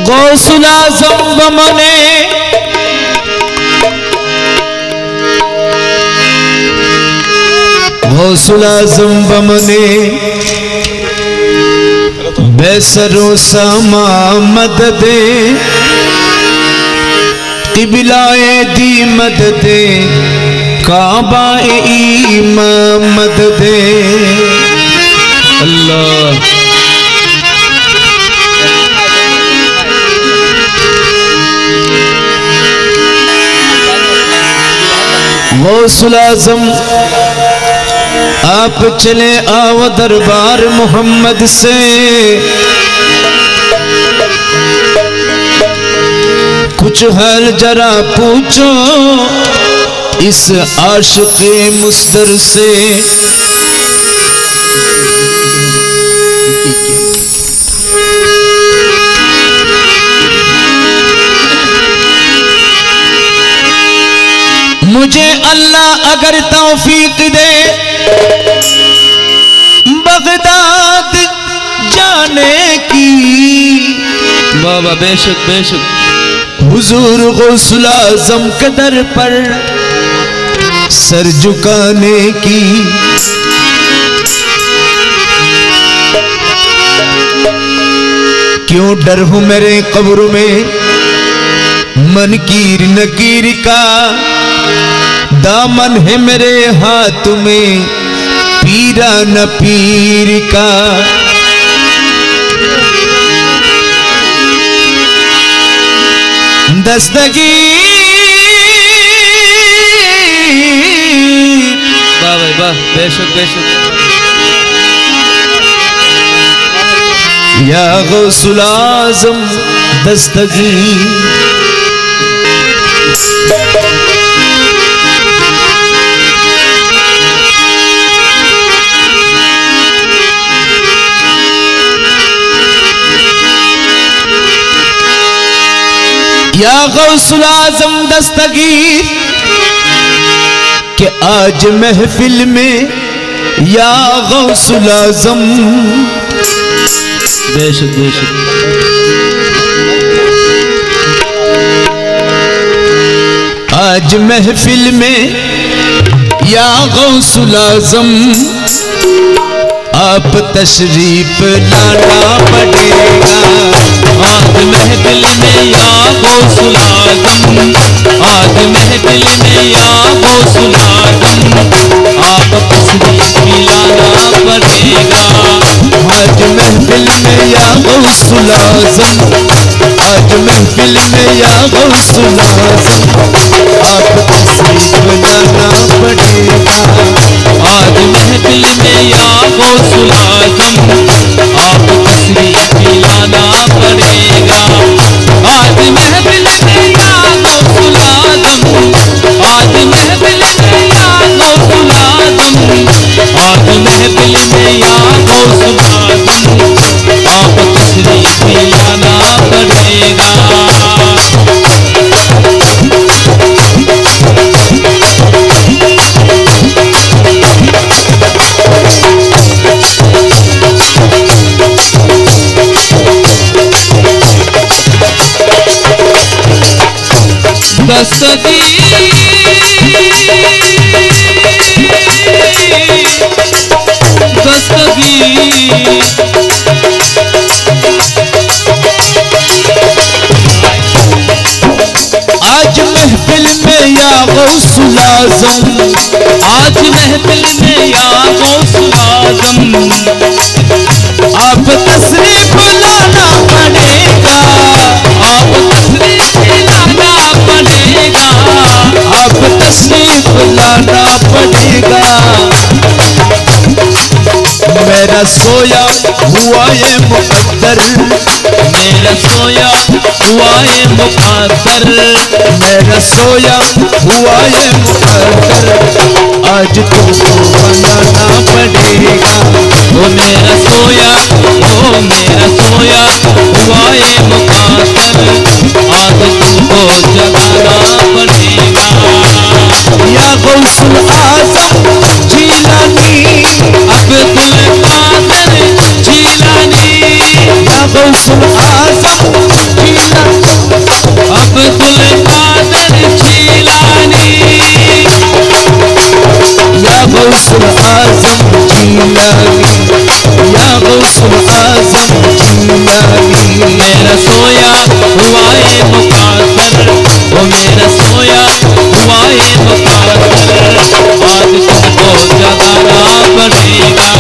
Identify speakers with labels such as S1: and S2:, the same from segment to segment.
S1: गौसुल आज़म बमने गौसुल आज़म बमने बेसरो समा मददे क़िबलाए दी मददे काबाए ईमान मददे। अल्लाह गौसुल आज़म आप चले आओ दरबार मोहम्मद से, कुछ हाल जरा पूछो इस आशिक़े मुस्दर से। मुझे अल्लाह अगर तौफीक दे बगदाद जाने की, बाबा बेशक बेशक हुजूर गौसुल आज़म के दर पर सर झुकाने की। क्यों डर हूं मेरे कब्र में मनकीर नकीर का, दामन है मेरे हाथ में पीरा न पीर का। दस्तगीर वाह भाई वाह बेशक बेशक। या गौसुल आज़म दस्तगीर या गौसुल आज़म दस्तगीर कि आज महफिल में या गौसुल आज़म बेशक बेशक। आज महफिल में या गौसुल आज़म आप तशरीफ लाना पड़ेगा।
S2: आज महफिल में या गौसुल आज़म, आज महफिल में या गौसुल आज़म आप तशरीफ लाना पड़ेगा।
S1: आज महफिल में या गौसुल आज़म, आज महफिल में या गौसुल आज़म आप तशरीफ लाना पड़ेगा।
S2: आज महफिल में या गौसुल आज़म आप तशरीफ लाना पड़ेगा। आज महफिल में या गौसुल आज़म, आज महफिल में या गौसुल आज़म, आज महफिल में या गौसुल आज़म आप तशरीफ लाना पड़ेगा।
S1: आज महफिल में या गौसुल आज़म,
S2: आज महफिल में या गौसुल आज़म
S1: आप तशरीफ लाना पड़ेगा।
S2: आप तशरीफ लाना पड़ेगा।
S1: आप तशरीफ लाना पड़ेगा। मेरा सोया हुआ ये मुक़द्दर,
S2: मेरा सोया हुआ ये मुक़द्दर,
S1: मेरा सोया हुआ ये मुक़द्दर आज तुमको बनाना पड़ेगा।
S2: ओ मेरा सोया, ओ मेरा सोया हुआ ये मुक़द्दर आज तुमको जगाना पड़ेगा।
S1: या गौसुल आज़म जीलानी
S2: अब्दुल कादिर जीलानी,
S1: या गौसुल आज़म आजम जीलानी, या गौसुल आजम जीलानी।
S2: मेरा सोया हुआ है मुकाद्दर, वो मेरा सोया हुआ है मुकाद्दर, आज तुमको जगाना पड़ेगा।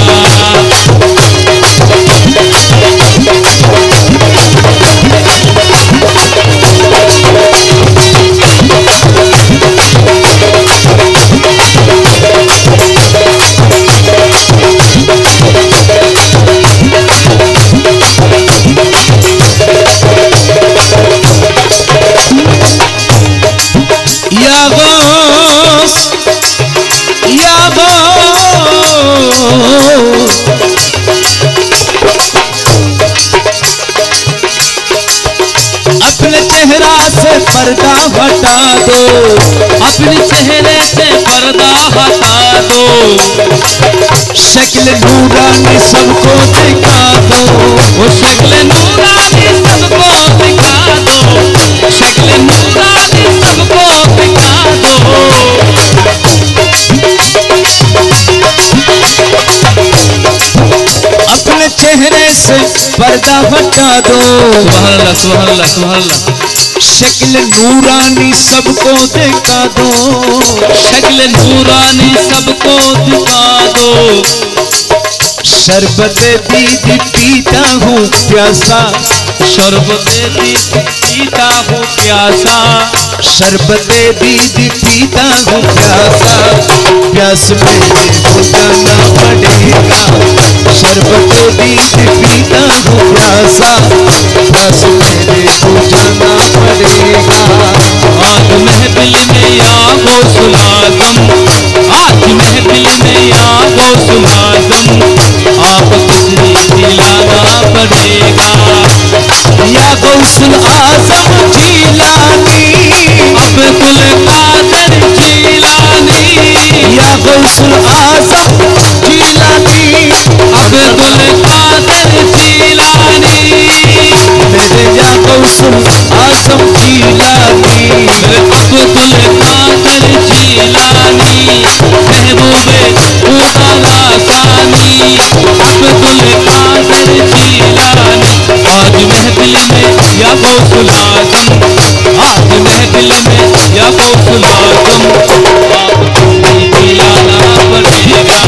S1: अपने चेहरा से पर्दा हटा दो,
S2: अपने चेहरे से पर्दा हटा दो,
S1: शक्ल नूरानी सबको दिखा दो,
S2: वो शक्ल नूरानी सबको दिखा दो, शक्ल नूरानी सबको दिखा दो।
S1: अपने चेहरे से पर्दा हटा दो,
S2: सुभान अल्लाह सुभान अल्लाह सुभान अल्लाह।
S1: शक्ल नूरानी सबको दिखा दो,
S2: शक्ल नूरानी सबको दिखा दो,
S1: शरबत दीदी पीता हूँ प्यासा,
S2: शरबत दीदी पीता हूँ प्यासा,
S1: शरबत दीदी पीता हूँ प्यासा, प्यास मेरे बुझाना पड़ेगा, शरबत दीदी पीता हूँ प्यासा, प्यास मेरे बुझाना पड़ेगा।
S2: आज महफिल में या गौसुल आज़म, आज महफिल में या गौसुल आज़म, आप खुशी दिलाना पड़ेगा।
S1: या गौसुल आज़म जीलानी,
S2: अब्दुल कादिर जीलानी,
S1: या गौसुल आज़म जीलानी,
S2: अब्दुल कादिर जीलानी,
S1: मेरे या गौसुल आज़म जीलानी,
S2: मेरे अब्दुल कादिर जीलानी, महबूबे खुदा लासानी, अब्दुल कादिर जीलानी। आज महफिल में या गौसुल आज़म, आज महफिल में या गौसुल आज़म, आप खुशी दिलाना पड़ेगा।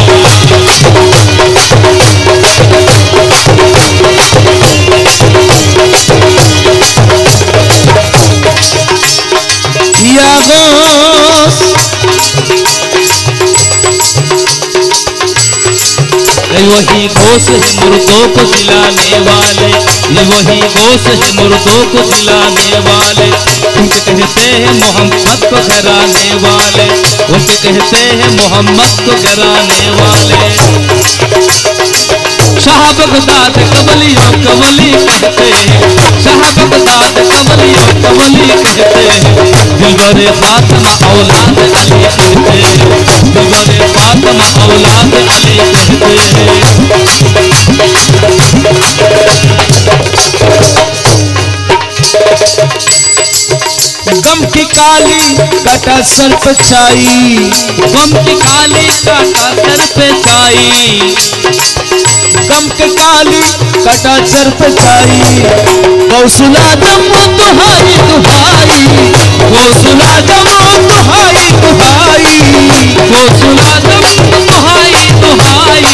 S1: या गौस
S2: वही गोश है मुर्दों को जिलाने वाले, ये वही गोश है मुर्दों को जिलाने वाले, उनके कहते हैं मोहम्मद को घराने वाले, उनके कहते हैं मोहम्मद को घराने वाले। शाह बगदाद कवलियों कवली कहते हैं, शाह बगदाद कवलियों कवली कहते हैं, दिलबरे फातिमा औलाद अली कहते हैं, दिलबरे फातिमा औलाद अली कहते हैं।
S1: गम की काली काटा सर पे छाई,
S2: गम की काली काटा सर पे छाई,
S1: गम के काली काटा सर पे छाई, गौसुल आज़म दुहाई दुहाई, गौसुल आज़म दुहाई दुहाई,
S2: गौसुल आज़म दुहाई दुहाई,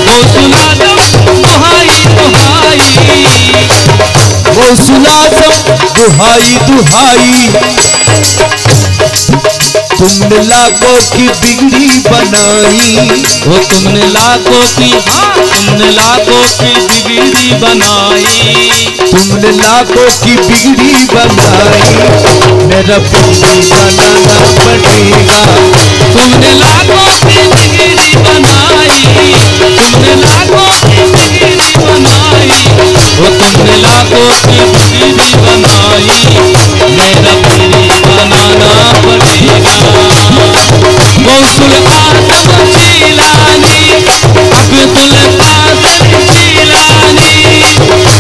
S2: गौसुल आज़म दुहाई दुहाई,
S1: गौसुल आज़म दुहाई दुहाई। तुमने लाखों की बिगड़ी बनाई,
S2: वो तुमने लाखों की, हाँ तुमने लाखों की बिगड़ी बनाई,
S1: तुमने लाखों की बिगड़ी बनाई, मेरा बिगड़ी बनाना पड़ेगा।
S2: तुमने लाखों की बिगड़ी बनाई, तुमने लाखों की बिगड़ी बनाई, वो तुमने लाखों की बिगड़ी बनाई, मेरा बिगड़ी बनाना पड़ेगा। गौसुल आज़म जीलानी, अब्दुल कादिर जीलानी,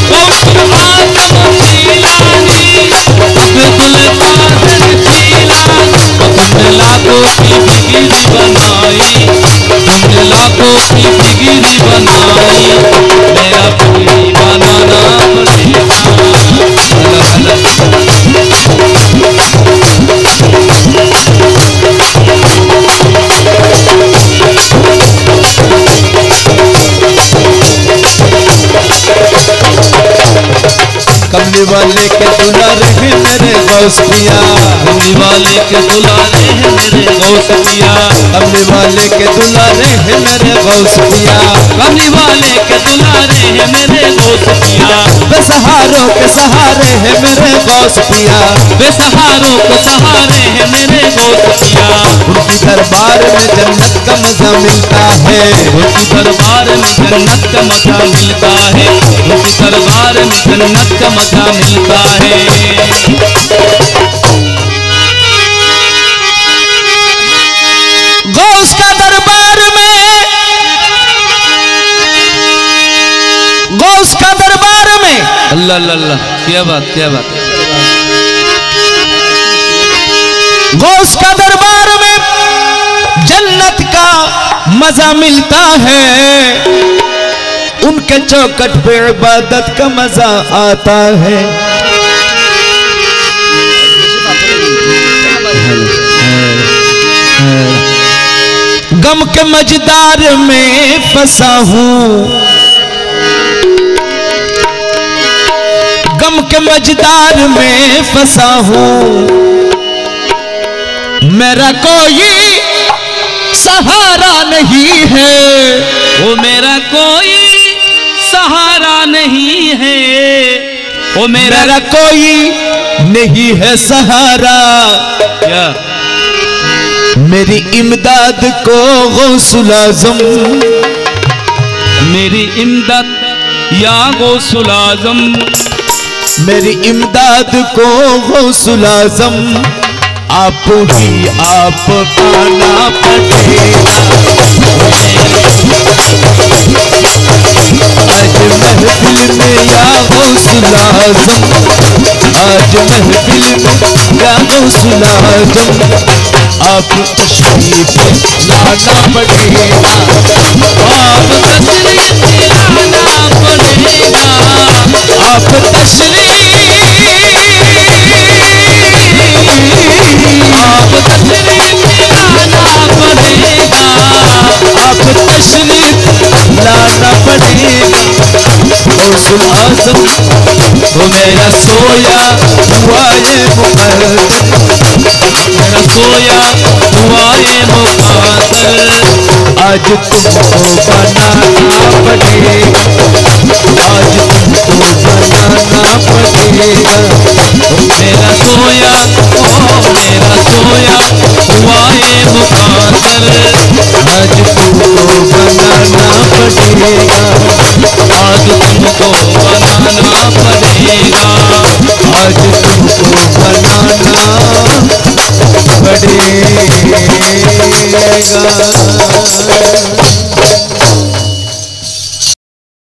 S2: गौसुल आज़म जीलानी, अब्दुल कादिर जीलानी। तुमने लाखों की बिगड़ी बनाई, तुमने
S1: कमली वाले के दुलारे हैं मेरे गौस पिया,
S2: कमली वाले के दुलारे हैं मेरे गौस पिया,
S1: कमली वाले के दुलारे हैं मेरे गौस पिया,
S2: कमली वाले के दुलारे हैं मेरे गौस पिया,
S1: बेसहारों के सहारे हैं मेरे गौस पिया,
S2: बेसहारों के सहारे हैं मेरे गौस पिया।
S1: उनकी दरबार में जन्नत का मजा मिलता है,
S2: उनकी दरबार में जन्नत का मजा मिलता है, उनकी दरबार में जन्नत का मजा मिलता है।
S1: गौस का दरबार में, गौस का दरबार में,
S2: अल्लाह अल्लाह अल्लाह, क्या बात क्या बात।
S1: गौस का दरबार में जन्नत का मजा मिलता है, उनके चौखट पे इबादत का मजा आता है। गम के मझदार में फंसा हूं, गम के मझदार में फंसा हूं, मेरा कोई सहारा नहीं है,
S2: वो मेरा कोई सहारा नहीं है, वो
S1: मेरा कोई नहीं है सहारा।
S2: क्या
S1: मेरी इमदाद को गौसुल आज़म,
S2: मेरी इमदाद या गौसुल आज़म,
S1: मेरी इमदाद को गौसुल आज़म आप ही आप पाना पड़ेगा। आज महफिल में या गौसुल आज़म, आज महफिल में या गौसुल आज़म आप तशरीफ लाना पड़ेगा,
S2: आप तशरीफ लाना पड़ेगा,
S1: आप तशरीफ,
S2: आप तशरीफ लाना पड़ेगा,
S1: आप तशरीफ लाना पड़ेगा। गौसुल आज़म वो मेरा सोया हुआ ये मुक़द्दर,
S2: मेरा सोया हुआ ये मुक़द्दर,
S1: आज तुमको बनाना पड़ेगा, आज तुमको बनाना पड़ेगा।
S2: मेरा सोया मेरा सोया हुआ ये मुक़द्दर,
S1: आज तुमको बनाना पड़ेगा,
S2: आज तुमको बनाना पड़ेगा,
S1: आज तुमको बनाना पड़ेगा।